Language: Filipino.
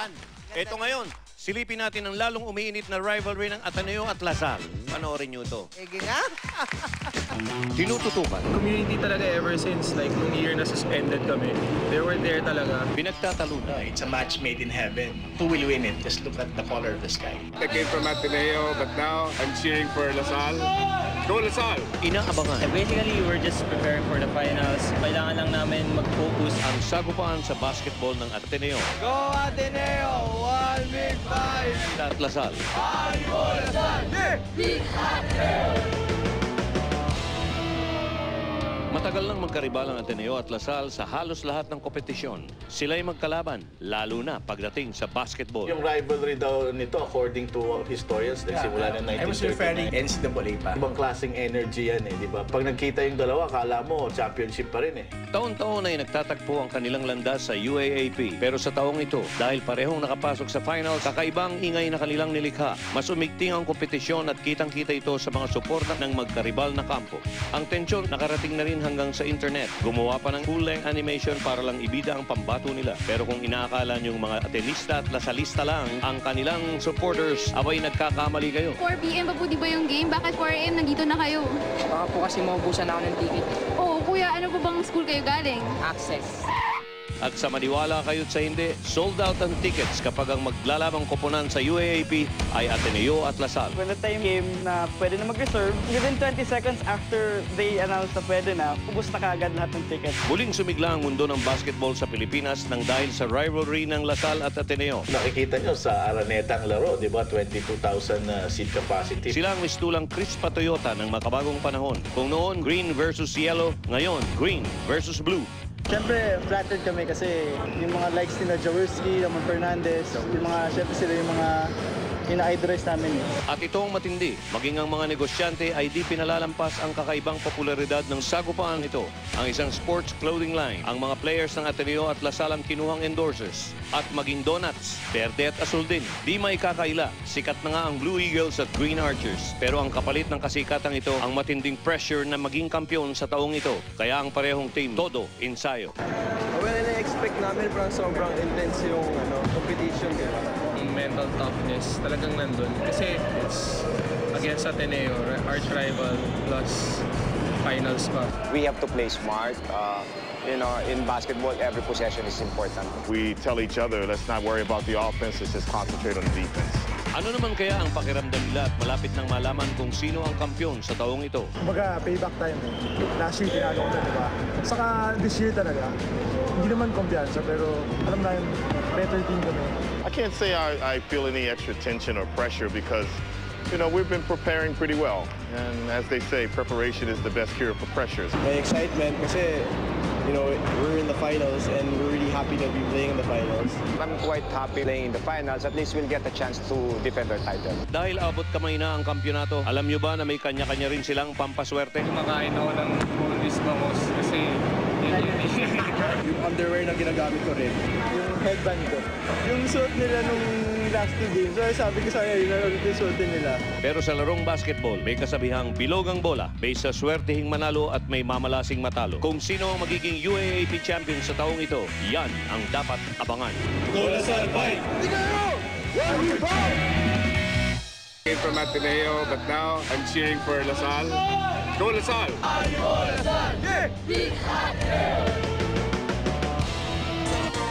Bulacan. Ito ngayon, silipin natin ang lalong umiinit na rivalry ng Ateneo at Lasal. Panoorin nyo ito. Ege nga. Tinututukan. Community talaga ever since like nung year na suspended kami. They were there talaga. Pinagtatalunan. It's a match made in heaven. Who will win it? Just look at the color of the sky. I came from Ateneo, but now I'm cheering for Lasal. Go Lasal! Inaabangan Basically, we're just preparing for the finals. Kailangan lang namin mag-focus. ang sagupaan sa basketball ng Ateneo Go Ateneo! 1 big five! at Lasal. Matagal nang magkaribal ang Ateneo at Lasal sa halos lahat ng kompetisyon. Sila'y magkalaban, lalo na pagdating sa basketball. Yung rivalry daw nito, according to historians, nagsimula ng 1939. I was referring NCAA pa. Ibang klaseng energy yan eh, di ba? Pag nagkita yung dalawa, kala mo championship pa rin eh. Taon-taon ay nagtatagpo ang kanilang landas sa UAAP. Pero sa taong ito, dahil parehong nakapasok sa finals, kakaibang ingay na kanilang nilikha. Mas umigting ang kompetisyon at kitang-kita ito sa mga suporta ng magkaribal na kampo. Ang tensyon nakarating na rin hanggang sa internet. Gumawa pa ng full-length animation para lang ibida ang pambato nila. Pero kung inaakala niyong mga Atenista at Lasalista lang ang kanilang supporters, abay nagkakamali kayo. 4 PM pa po di ba yung game? Bakit 4 AM nandito na kayo? Baka po kasi maubusan ako ng ticket. Oo, kuya, ano pa bang school kayo galing? Access. At sa maniwala kayo't sa hindi, sold out ang tickets kapag ang maglalabang koponan sa UAAP ay Ateneo at Lasal. When the time came na pwede na mag-reserve, within 20 seconds after they announced na pwede na, ubos na kaagad lahat ng tickets. Muling sumigla ang mundo ng basketball sa Pilipinas nang dahil sa rivalry ng Lasal at Ateneo. Nakikita nyo sa Araneta ang laro, di ba? 22,000 seat capacity. Sila ang mistulang Crispa Toyota ng makabagong panahon. Kung noon, green versus yellow, ngayon, green versus blue. Siyempre, flattered kami kasi yung mga likes nila Jaworski, Ramon Fernandez, yung mga, siyempre sila yung mga ina-idolize namin. At ito ang matindi, maging ang mga negosyante ay di pinalalampas ang kakaibang popularidad ng sagupaan ito. Ang isang sports clothing line, ang mga players ng Ateneo at Lasal ang kinuhang endorsers. At maging donuts, berde at asul din. Di may kakaila, sikat na nga ang Blue Eagles at Green Archers. Pero ang kapalit ng kasikatan ito, ang matinding pressure na maging kampiyon sa taong ito. Kaya ang parehong team, todo ensayo. Well, na-expect namin parang sobrang intense yung competition. Yung mental toughness talagang nandun. Kasi it's against Ateneo, arch rival, plus finals pa. We have to play smart. In basketball, every possession is important. We tell each other, let's not worry about the offense, let's just concentrate on the defense. Ano naman kaya ang pakiramdam nila at malapit nang malaman kung sino ang kampiyon sa taong ito? Kumbaga, payback time. Last year, tinalo ko na, di ba? Saka this year talaga, hindi naman kumpiyansa, pero alam na yung better team kami. I can't say I feel any extra tension or pressure because, we've been preparing pretty well. And as they say, preparation is the best cure for pressures. May excitement kasi, we're in the finals and we're really happy to be playing in the finals. I'm quite happy playing in the finals. At least we'll get a chance to defend our title. Dahil abot kamay na ang kampyonato, alam nyo ba na may kanya-kanya rin silang pampaswerte? Kumakain ako ng Bullis Bangos kasi Yung underwear na ginagamit ko rin, yung headband ko, yung suot nila nung last 2 games. So sabi ko sa yun yung suot nila. Pero sa larong basketball, may kasabihang bilog ang bola, based sa swertehing manalo at may mamalasing matalo. Kung sino ang magiging UAAP champion sa taong ito, yan ang dapat abangan. Go Lasal, fight! Came from Ateneo, but now I'm cheering for Lasal. Go Lasal! Yeah!